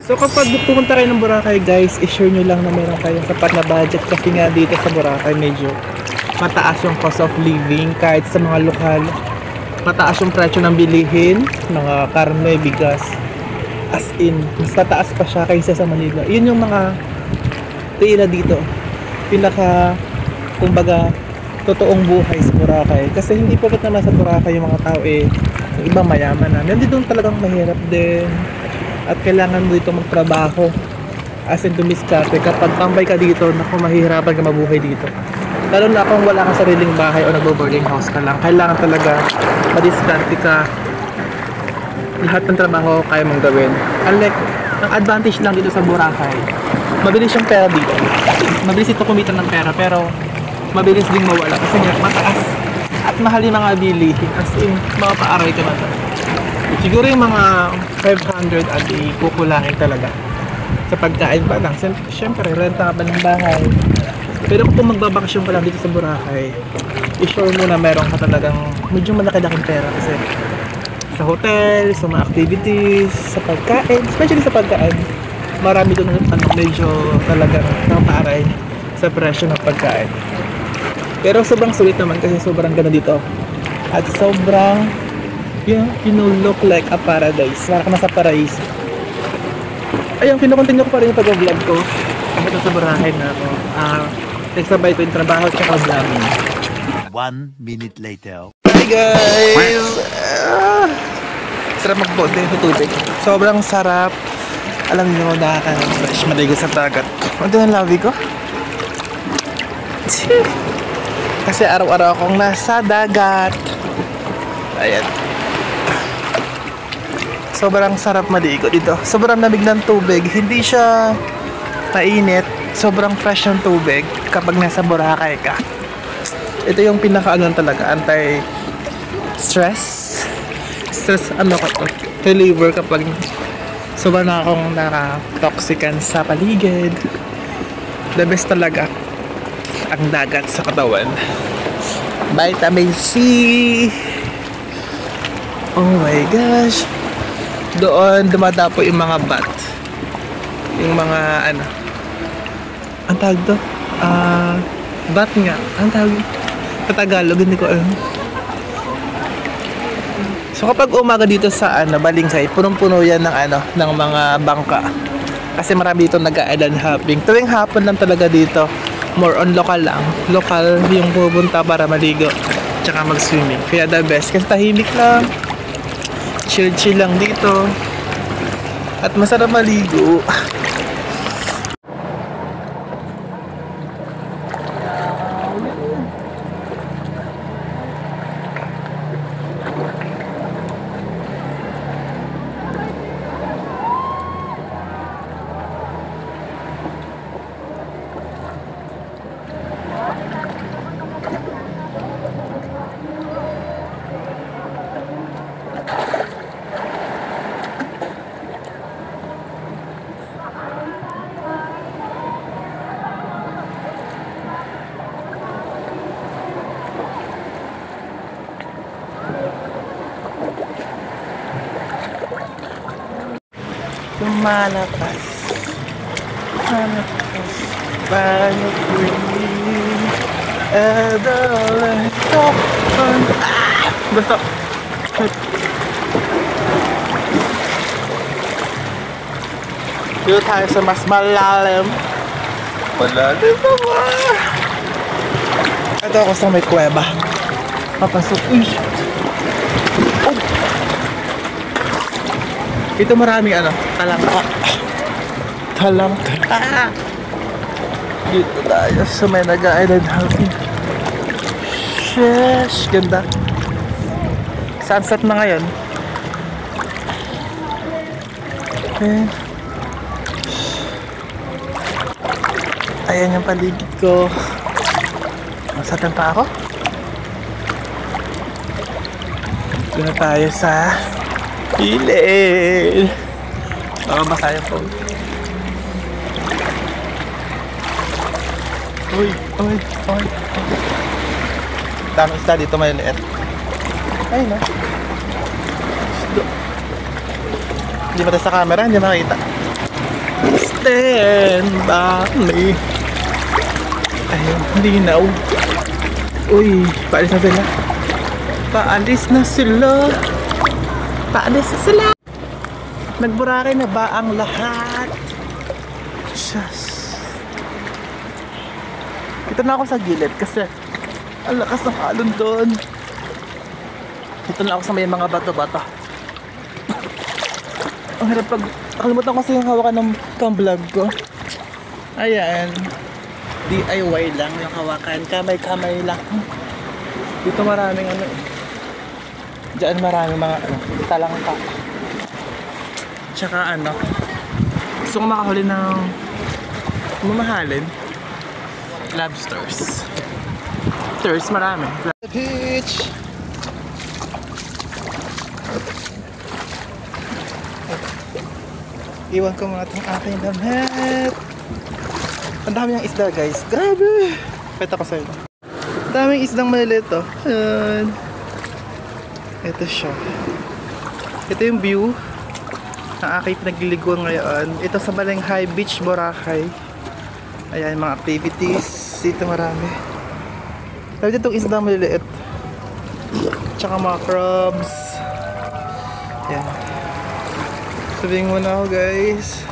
So kapag pupunta kayo ng Boracay guys, i-sure nyo lang na meron kayong sapat na budget kasi nga dito sa Boracay medyo mataas yung cost of living kahit sa mga lokal. Mataas yung presyo ng bilihin, mga karne, bigas. As in, mas mataas pa siya kaysa sa Manila. Yun yung mga tila dito. Pinaka, kumbaga, totoong buhay sa Boracay. Kasi hindi porket naman sa Boracay yung mga tao yung iba mayaman na. Nandito talagang mahirap din. At kailangan mo dito magtrabaho. As in, dumiskarte. Kapag tambay ka dito, naku, mahihirapan ka mabuhay dito. Lalo na kung wala kang sariling bahay o nagbo-boarding house ka lang. Kailangan talaga madiskarte ka. Lahat ng trabaho kaya mong gawin. Unlike, ang advantage lang dito sa Boracay, mabilis yung pera dito. Mabilis ito kumita ng pera, pero mabilis ding mawala kasi nga mataas at mahal yung mga bilihin. As in, makapaaray ka na. Siguro yung mga 500 at kukulangin talaga sa pagkain pa lang. Siyempre, renta ka ba ng bahay? Pero kung magbabakasyon ka lang dito sa Boracay, i-sure mo na meron ka talagang medyo malaki-laking pera kasi sa hotel, sa mga activities, sa pagkain, especially sa pagkain, marami doon medyo talagang nakapaaray sa presyo ng pagkain. Pero sobrang sulit naman kasi sobrang ganda dito. At sobrang, you know, look like a paradise. Para ka nasa paraiso. Ayun, kinukontinue ko pa rin yung pag-vlog ko. Kahit sa Boracay na ako. Nagsabay ko yung trabaho at saka vlogging. 1 minute later. Hi guys! Sarap magbote sa tubig. Sobrang sarap. Alam niyo, nakaka-fresh maligo sa dagat. Ano ang labi ko? Kasi araw-araw akong nasa dagat. Ayan. Sobrang sarap maligo dito. Sobrang lamig ng tubig. Hindi siya mainit. Sobrang fresh ng tubig kapag nasa Boracay ka. Ito yung pinaka-ano talaga, anti-stress. Stress, ano ko to? Reliever kapag sobrang na akong naka-toxican sa paligid. The best talaga ang dagat sa katawan. Vitamin C. Oh my gosh. Doon dumadapo yung mga bat. Yung mga ano. Ang tawag to? Bat nga. Ang tawag. Sa Tagalog, hindi ko alam. So kapag umaga dito sa Balingsay, punong-puno yan ng mga bangka. Kasi marami dito nag-island hopping. Tuwing hapon lang talaga dito. More on local lang. Local yung pupunta para maligo. Tsaka mag-swimming. Kaya the best. Kasi tahimik lang. Chill-chill lang dito. At masarap maligo. Lumalapas. Paano breathe? Basta. Dito tayo sa mas malalim. Malalim naman. Ito ako sa may kuweba. Papasok. Uy. Oh. Ito maraming talangka. Talangka. Dito tayo sa may nag-island housing. Sheesh, ganda. Sunset na ngayon. Okay. Ayan yung paligid ko. Masatan pa ako. Dito na tayo sa ilid. Mababasa yung phone. Uy. Daming isda dito, may liit. Ayun na. Hindi ba tayo sa camera? Hindi makita. stand by me. Ayun, linaw. Uy, paalis na sila. Paalis na sila. Paalis na sila. Nagburake na ba ang lahat? Just. Ito na ako sa gilid kasi ang lakas ng alon doon. Ito na ako sa may mga bato-bato. Ang hirap pag nakalimutan ko kasi yung hawakan ng vlog ko. Ayan. DIY lang yung hawakan. Kamay-kamay lang. Dito maraming ano. Diyan maraming mga ano, talangka. Tsaka ano. Gusto ko makahuli ng mamahalin. Lobsters. Lobsters, marami. Beach. Iwan ko muna itong aking damit. Ang dami ng isda guys. Grabe. Peta ko sa'yo. Ang daming isdang maliliit oh. Ayan. Ito siya. Ito yung view ng aking pinagliliguan ngayon. Ito sa Balenghay Beach, Boracay. Ayan, mga activities. Dito marami. Sabi dito itong isdang maliliit. Tsaka mga crabs. Ayan. Sabihin mo na ako guys.